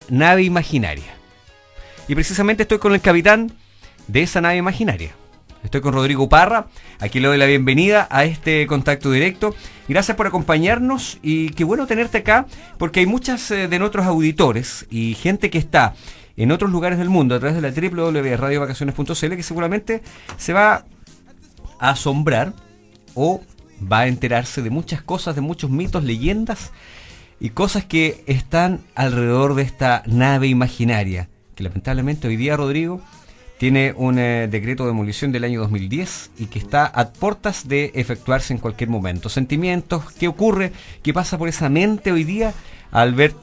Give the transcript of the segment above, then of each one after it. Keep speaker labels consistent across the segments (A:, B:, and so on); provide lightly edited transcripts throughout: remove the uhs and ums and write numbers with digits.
A: nave imaginaria. Y precisamente estoy con el capitán de esa nave imaginaria. Estoy con Rodrigo Parra, aquí le doy la bienvenida a este contacto directo. Gracias por acompañarnos y qué bueno tenerte acá, porque hay muchas de nuestros auditores y gente que está en otros lugares del mundo a través de la www.radiovacaciones.cl que seguramente se va a asombrar o va a enterarse de muchas cosas, de muchos mitos, leyendas y cosas que están alrededor de esta nave imaginaria, que lamentablemente hoy día, Rodrigo, tiene un decreto de demolición del año 2010 y que está a puertas de efectuarse en cualquier momento. Sentimientos, ¿qué ocurre? ¿Qué pasa por esa mente hoy día al ver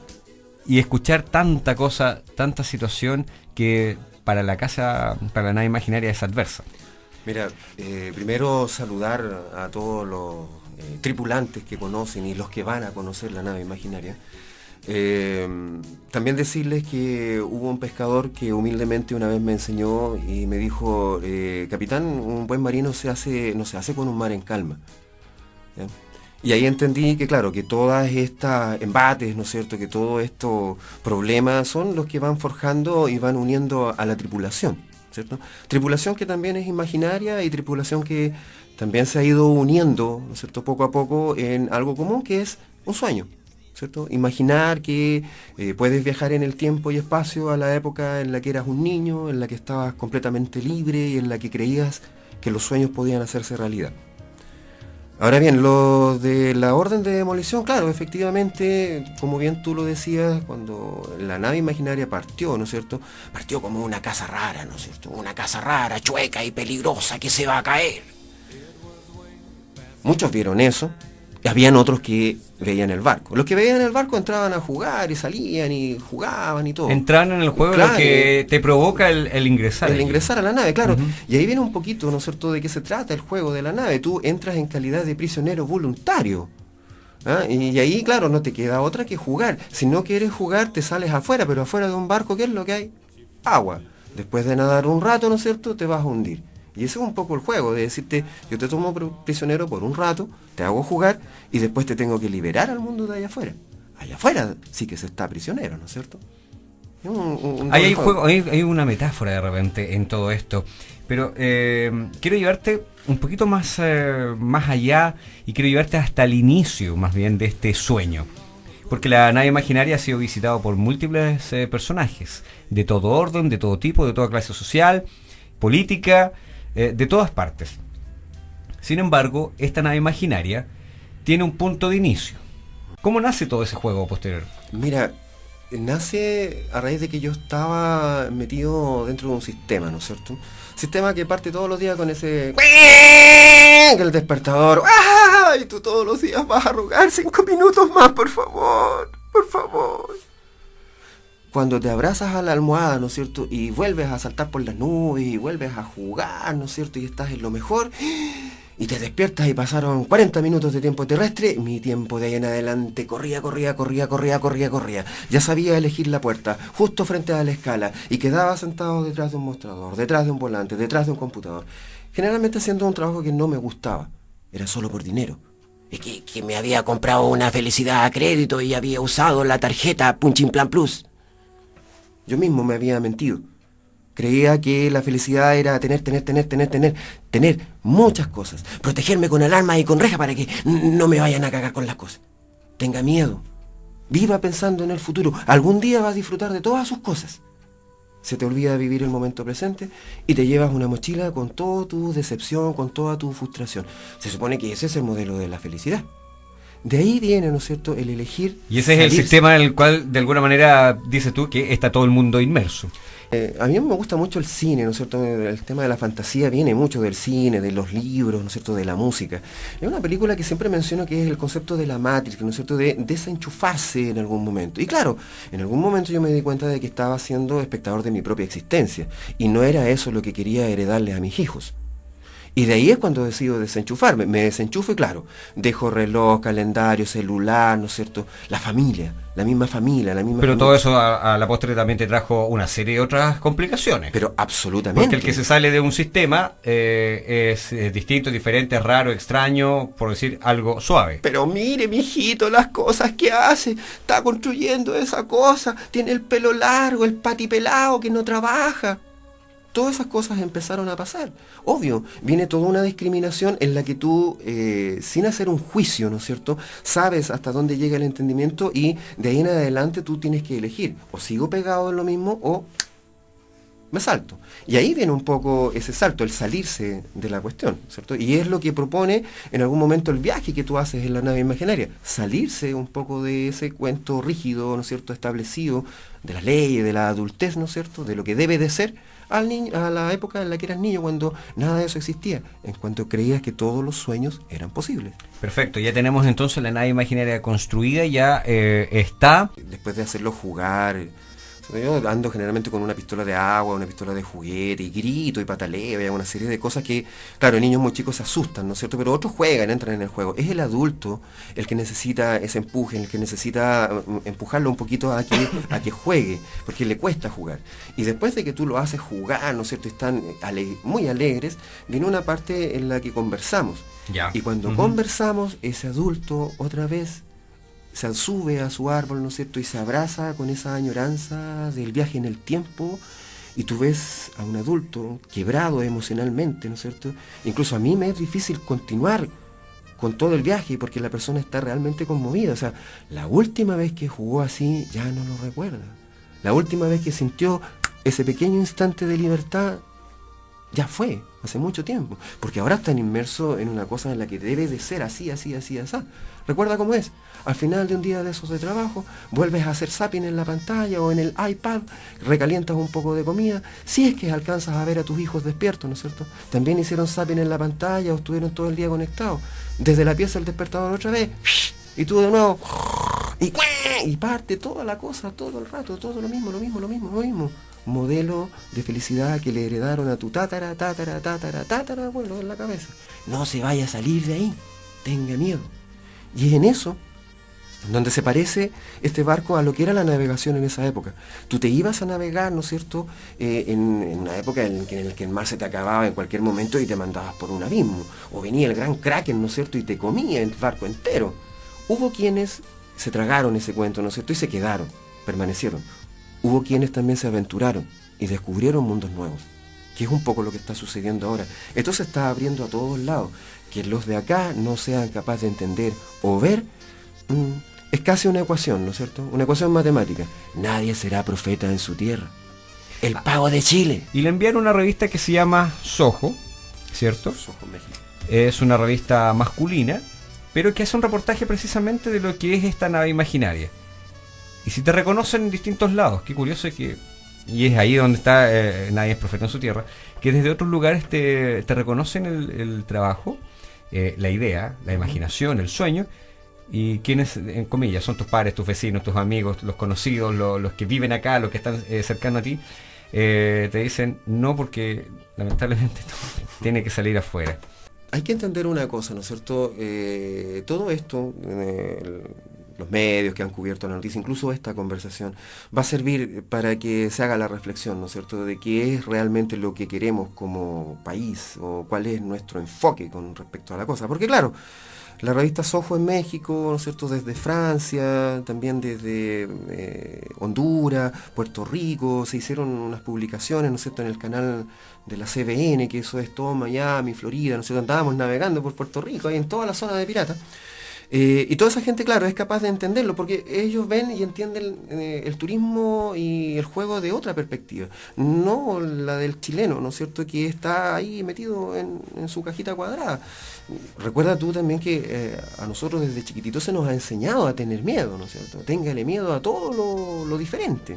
A: y escuchar tanta cosa, tanta situación que para la nave imaginaria es adversa?
B: Mira, primero saludar a todos los tripulantes que conocen y los que van a conocer la nave imaginaria. También decirles que hubo un pescador que humildemente una vez me enseñó y me dijo, capitán, un buen marino no se hace con un mar en calma. ¿Ya? Y ahí entendí que claro, que todas estas embates, ¿no es cierto?, que todos estos problemas son los que van forjando y van uniendo a la tripulación, ¿cierto? Tripulación que también es imaginaria y tripulación que también se ha ido uniendo, ¿no es cierto?, poco a poco en algo común que es un sueño, ¿cierto? Imaginar que puedes viajar en el tiempo y espacio a la época en la que eras un niño, en la que estabas completamente libre y en la que creías que los sueños podían hacerse realidad. Ahora bien, lo de la orden de demolición, claro, efectivamente, como bien tú lo decías, cuando la nave imaginaria partió, ¿no es cierto? Partió como una casa rara, ¿no es cierto? Una casa rara, chueca y peligrosa que se va a caer. Muchos vieron eso. Y habían otros que veían el barco. Los que veían el barco entraban a jugar y salían y jugaban y todo.
A: Entraban en el juego, claro, lo que te provoca el ingresar.
B: El ingresar a la nave, claro. Y ahí viene un poquito, ¿no es cierto?, de qué se trata el juego de la nave. Tú entras en calidad de prisionero voluntario. ¿Ah? Y ahí, claro, no te queda otra que jugar. Si no quieres jugar, te sales afuera, pero afuera de un barco, ¿qué es lo que hay? Agua. Después de nadar un rato, ¿no es cierto?, te vas a hundir. Y ese es un poco el juego, de decirte, yo te tomo prisionero por un rato, te hago jugar y después te tengo que liberar al mundo de allá afuera. Allá afuera sí que se está prisionero, ¿no es cierto?
A: Hay una metáfora de repente en todo esto, pero quiero llevarte un poquito más allá y quiero llevarte hasta el inicio más bien de este sueño. Porque la nave imaginaria ha sido visitada por múltiples personajes, de todo orden, de todo tipo, de toda clase social, política, de todas partes. Sin embargo, esta nave imaginaria tiene un punto de inicio. ¿Cómo nace todo ese juego posterior? Mira, nace a raíz de que yo estaba metido dentro de un sistema, ¿no es cierto? Sistema que parte todos los días con ese... que el despertador... ¡Ah! Y tú todos los días vas a rogar 5 minutos más, por favor, por favor. Cuando te abrazas a la almohada, ¿no es cierto?, y vuelves a saltar por las nubes y vuelves a jugar, ¿no es cierto?, y estás en lo mejor, y te despiertas y pasaron 40 minutos de tiempo terrestre, mi tiempo de ahí en adelante corría. Ya sabía elegir la puerta, justo frente a la escala, y quedaba sentado detrás de un mostrador, detrás de un volante, detrás de un computador, generalmente haciendo un trabajo que no me gustaba, era solo por dinero. Es que me había comprado una felicidad a crédito y había usado la tarjeta Punchin Plan Plus. Yo mismo me había mentido. Creía que la felicidad era tener muchas cosas. Protegerme con alarmas y con rejas para que no me vayan a cagar con las cosas. Tenga miedo. Viva pensando en el futuro. Algún día vas a disfrutar de todas sus cosas. Se te olvida vivir el momento presente y te llevas una mochila con toda tu decepción, con toda tu frustración. Se supone que ese es el modelo de la felicidad. De ahí viene, ¿no es cierto?, el elegir. Y ese salirse. Es el sistema en el cual, de alguna manera, dices tú que está todo el mundo inmerso. A mí me gusta mucho el cine, ¿no es cierto? El tema de la fantasía viene mucho del cine, de los libros, ¿no es cierto?, de la música. Es una película que siempre menciono que es el concepto de la Matrix, ¿no es cierto?, de desenchufarse en algún momento. Y claro, en algún momento yo me di cuenta de que estaba siendo espectador de mi propia existencia. Y no era eso lo que quería heredarle a mis hijos.
B: Y de ahí es cuando decido desenchufarme. Me desenchufo y claro, dejo reloj, calendario, celular, ¿no es cierto? La familia, la misma familia, la misma
A: Pero
B: familia.
A: todo eso a la postre también te trajo una serie de otras complicaciones.
B: Pero absolutamente.
A: Porque el que se sale de un sistema es distinto, diferente, raro, extraño, por decir algo suave.
B: Pero mire, mijito, las cosas que hace. Está construyendo esa cosa. Tiene el pelo largo, el patipelado que no trabaja. Todas esas cosas empezaron a pasar. Obvio, viene toda una discriminación en la que tú, sin hacer un juicio, ¿no es cierto?, sabes hasta dónde llega el entendimiento y de ahí en adelante tú tienes que elegir. O sigo pegado en lo mismo o me salto. Y ahí viene un poco ese salto, el salirse de la cuestión, ¿cierto? Y es lo que propone en algún momento el viaje que tú haces en la nave imaginaria. Salirse un poco de ese cuento rígido, ¿no es cierto?, establecido, de las leyes, de la adultez, ¿no es cierto?, de lo que debe de ser, al niño, a la época en la que eras niño, cuando nada de eso existía, en cuanto creías que todos los sueños eran posibles.
A: Perfecto, ya tenemos entonces la nave imaginaria construida, ya está.
B: Después de hacerlo jugar, yo ando generalmente con una pistola de agua, una pistola de juguete, y grito y pataleo, y una serie de cosas que, claro, niños muy chicos se asustan, ¿no es cierto? Pero otros juegan, entran en el juego. Es el adulto el que necesita ese empuje, el que necesita empujarlo un poquito a que juegue, porque le cuesta jugar. Y después de que tú lo haces jugar, ¿no es cierto? Y están muy alegres, viene una parte en la que conversamos.
A: Ya.
B: Y cuando conversamos, ese adulto otra vez se sube a su árbol, ¿no es cierto?, y se abraza con esa añoranza del viaje en el tiempo, y tú ves a un adulto quebrado emocionalmente, ¿no es cierto? Incluso a mí me es difícil continuar con todo el viaje porque la persona está realmente conmovida. O sea, la última vez que jugó así ya no lo recuerda. La última vez que sintió ese pequeño instante de libertad ya fue, hace mucho tiempo, porque ahora están inmersos en una cosa en la que debe de ser así, así, así, así. Recuerda cómo es. Al final de un día de esos de trabajo, vuelves a hacer zapping en la pantalla o en el iPad, recalientas un poco de comida, si es que alcanzas a ver a tus hijos despiertos, ¿no es cierto? También hicieron zapping en la pantalla o estuvieron todo el día conectados. Desde la pieza del despertador otra vez, y tú de nuevo, y parte toda la cosa, todo el rato, todo lo mismo. Modelo de felicidad que le heredaron a tu tatara, abuelo en la cabeza. No se vaya a salir de ahí, tenga miedo. Y es en eso donde se parece este barco a lo que era la navegación en esa época. Tú te ibas a navegar, ¿no es cierto?, en una época en la que el mar se te acababa en cualquier momento y te mandabas por un abismo. O venía el gran Kraken, ¿no es cierto?, y te comía el barco entero. Hubo quienes se tragaron ese cuento, ¿no es cierto?, y se quedaron, permanecieron. Hubo quienes también se aventuraron y descubrieron mundos nuevos, que es un poco lo que está sucediendo ahora. Esto se está abriendo a todos lados. Que los de acá no sean capaces de entender o ver, es casi una ecuación, ¿no es cierto? Una ecuación matemática. Nadie será profeta en su tierra. El Pavo de Chile.
A: Y le enviaron una revista que se llama Soho, ¿cierto?
B: Soho, México.
A: Es una revista masculina, pero que hace un reportaje precisamente de lo que es esta nave imaginaria. Y si te reconocen en distintos lados, qué curioso es que, y es ahí donde está Nadie es profeta en su tierra, que desde otros lugares te reconocen el trabajo, la idea, la imaginación, el sueño, y quienes, en comillas, son tus padres, tus vecinos, tus amigos, los conocidos, los que viven acá, los que están cercanos a ti, te dicen no, porque lamentablemente tiene que salir afuera.
B: Hay que entender una cosa, ¿no es cierto? Todo esto, los medios que han cubierto la noticia, incluso esta conversación, va a servir para que se haga la reflexión, ¿no es cierto?, de qué es realmente lo que queremos como país o cuál es nuestro enfoque con respecto a la cosa. Porque claro, la revista Soho en México, ¿no es cierto?, desde Francia, también desde Honduras, Puerto Rico, se hicieron unas publicaciones, ¿no es cierto?, en el canal de la CBN, que eso es todo Miami, Florida, ¿no es cierto?, andábamos navegando por Puerto Rico, ahí en toda la zona de piratas. Y toda esa gente, claro, es capaz de entenderlo, porque ellos ven y entienden el turismo y el juego de otra perspectiva, no la del chileno, ¿no es cierto?, que está ahí metido en su cajita cuadrada. Recuerda tú también que a nosotros desde chiquititos se nos ha enseñado a tener miedo, ¿no es cierto? Téngale miedo a todo lo diferente.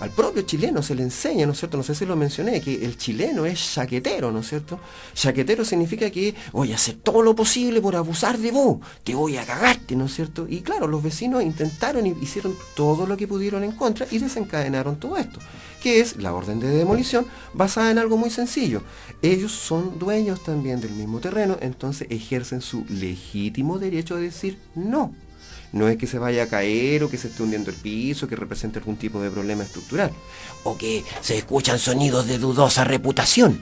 B: Al propio chileno se le enseña, ¿no es cierto? No sé si lo mencioné, que el chileno es chaquetero, ¿no es cierto? Chaquetero significa que voy a hacer todo lo posible por abusar de vos, te te voy a cagarte, ¿no es cierto? Y claro, los vecinos intentaron y hicieron todo lo que pudieron en contra y desencadenaron todo esto, que es la orden de demolición basada en algo muy sencillo. Ellos son dueños también del mismo terreno, entonces ejercen su legítimo derecho a decir no. No es que se vaya a caer o que se esté hundiendo el piso, que represente algún tipo de problema estructural, o que se escuchan sonidos de dudosa reputación.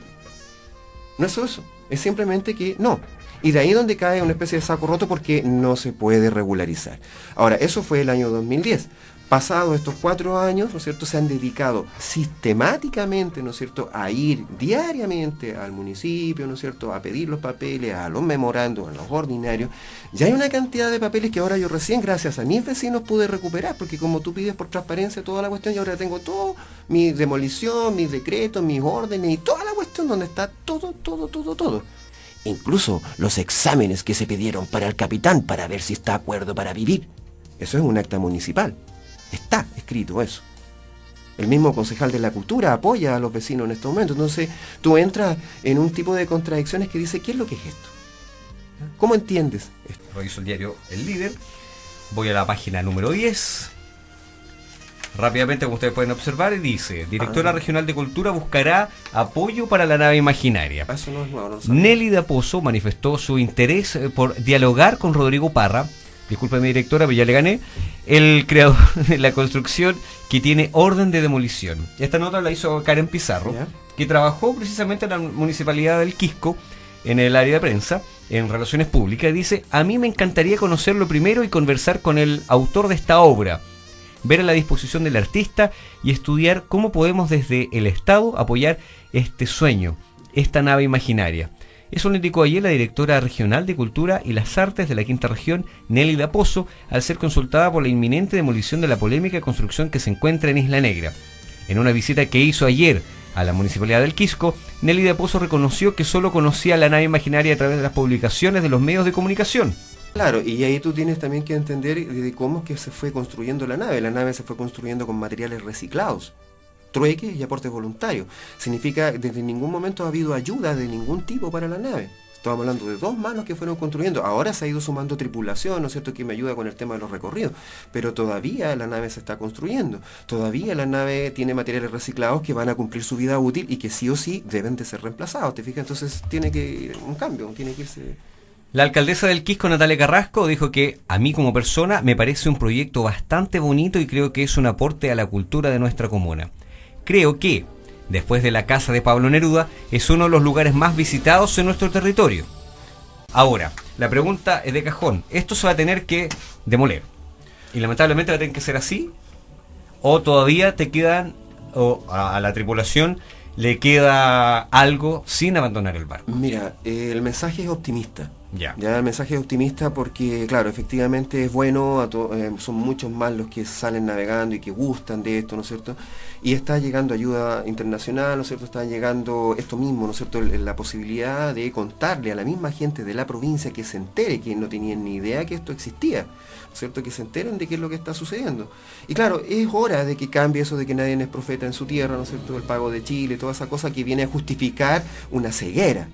B: No es eso, es simplemente que no. Y de ahí donde cae una especie de saco roto porque no se puede regularizar. Ahora, eso fue el año 2010. Pasados estos 4 años, ¿no es cierto?, se han dedicado sistemáticamente, ¿no es cierto?, a ir diariamente al municipio, ¿no es cierto?, a pedir los papeles, a los memorandos, a los ordinarios. Ya hay una cantidad de papeles que ahora yo recién, gracias a mis vecinos, pude recuperar, porque como tú pides por transparencia toda la cuestión, yo ahora tengo todo, mi demolición, mis decretos, mis órdenes y toda la cuestión donde está todo. Incluso los exámenes que se pidieron para el capitán para ver si está de acuerdo para vivir. Eso es un acta municipal. Está escrito eso. El mismo concejal de la cultura apoya a los vecinos en estos momentos. Entonces tú entras en un tipo de contradicciones que dice, ¿qué es lo que es esto? ¿Cómo entiendes esto?
A: Reviso el diario El Líder, voy a la página número 10. Rápidamente, como ustedes pueden observar, dice: Directora Regional de Cultura buscará apoyo para la nave imaginaria.
B: Eso no es nuevo, no lo sabía.
A: Nélida Pozo manifestó su interés por dialogar con Rodrigo Parra, discúlpeme directora, pero ya le gané, el creador de la construcción que tiene orden de demolición. Esta nota la hizo Karen Pizarro,
B: ¿Ya?
A: que trabajó precisamente en la municipalidad del Quisco, en el área de prensa, en relaciones públicas, y dice: a mí me encantaría conocerlo primero y conversar con el autor de esta obra, ver a la disposición del artista y estudiar cómo podemos desde el Estado apoyar este sueño, esta nave imaginaria. Eso lo indicó ayer la directora regional de Cultura y las Artes de la Quinta Región, Nélida Pozo, al ser consultada por la inminente demolición de la polémica construcción que se encuentra en Isla Negra. En una visita que hizo ayer a la Municipalidad del Quisco, Nélida Pozo reconoció que solo conocía la nave imaginaria a través de las publicaciones de los medios de comunicación.
B: Claro, y ahí tú tienes también que entender de cómo es que se fue construyendo la nave. La nave se fue construyendo con materiales reciclados, trueques y aportes voluntarios. Significa que desde ningún momento ha habido ayuda de ningún tipo para la nave. Estamos hablando de 2 manos que fueron construyendo. Ahora se ha ido sumando tripulación, ¿no es cierto?, que me ayuda con el tema de los recorridos. Pero todavía la nave se está construyendo. Todavía la nave tiene materiales reciclados que van a cumplir su vida útil y que sí o sí deben de ser reemplazados. ¿Te fijas? Entonces tiene que ir un cambio, tiene que irse...
A: La alcaldesa del Quisco, Natalia Carrasco, dijo que a mí como persona me parece un proyecto bastante bonito y creo que es un aporte a la cultura de nuestra comuna. Creo que, después de la casa de Pablo Neruda, es uno de los lugares más visitados en nuestro territorio. Ahora, la pregunta es de cajón. ¿Esto se va a tener que demoler? Y lamentablemente va a tener que ser así. ¿O todavía te quedan, o a la tripulación le queda algo sin abandonar el barco?
B: Mira, el mensaje es optimista.
A: Ya.
B: El mensaje es optimista porque, claro, efectivamente es bueno, son muchos más los que salen navegando y que gustan de esto, ¿no es cierto? Y está llegando ayuda internacional, ¿no es cierto? Está llegando esto mismo, ¿no es cierto? La posibilidad de contarle a la misma gente de la provincia que se entere, que no tenían ni idea que esto existía, ¿no es cierto? Que se enteren de qué es lo que está sucediendo. Y claro, es hora de que cambie eso de que nadie es profeta en su tierra, ¿no es cierto? El pago de Chile, toda esa cosa que viene a justificar una ceguera.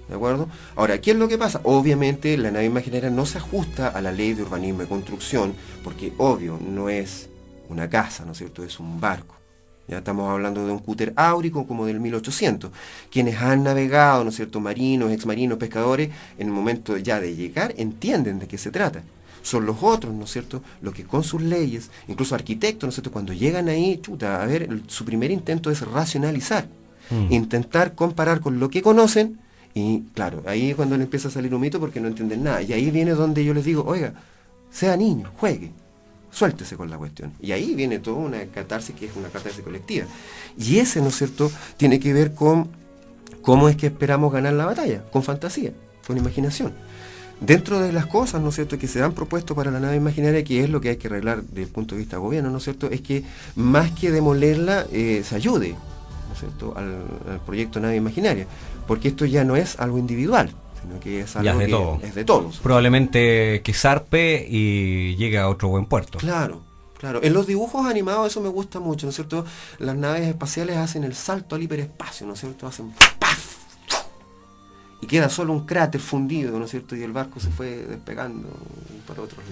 B: ¿De acuerdo? Ahora, ¿qué es lo que pasa? Obviamente la nave imaginaria no se ajusta a la ley de urbanismo y construcción, porque obvio, no es una casa, ¿no es cierto? Es un barco. Ya estamos hablando de un cúter áurico como del 1800. Quienes han navegado, ¿no es cierto? Marinos, exmarinos, pescadores, en el momento ya de llegar entienden de qué se trata. Son los otros, ¿no es cierto?, los que con sus leyes, incluso arquitectos, ¿no es cierto?, cuando llegan ahí, a ver, su primer intento es racionalizar, intentar comparar con lo que conocen. Y claro, ahí es cuando le empieza a salir un mito porque no entienden nada. Y ahí viene donde yo les digo, oiga, sea niño, juegue, suéltese con la cuestión. Y ahí viene toda una catarsis que es una catarsis colectiva. Y ese, ¿no es cierto?, tiene que ver con cómo es que esperamos ganar la batalla, con fantasía, con imaginación. Dentro de las cosas, ¿no es cierto?, que se han propuesto para la nave imaginaria, que es lo que hay que arreglar desde el punto de vista del gobierno, ¿no es cierto?, es que más que demolerla, se ayude, ¿no es cierto?, al proyecto nave imaginaria. Porque esto ya no es algo individual, sino que es algo que es de todos.
A: Probablemente que zarpe y llegue a otro buen puerto.
B: Claro, claro. En los dibujos animados eso me gusta mucho, ¿no es cierto? Las naves espaciales hacen el salto al hiperespacio, ¿no es cierto? Hacen ¡paf! y queda solo un cráter fundido, ¿no es cierto? Y el barco se fue despegando para otros lados.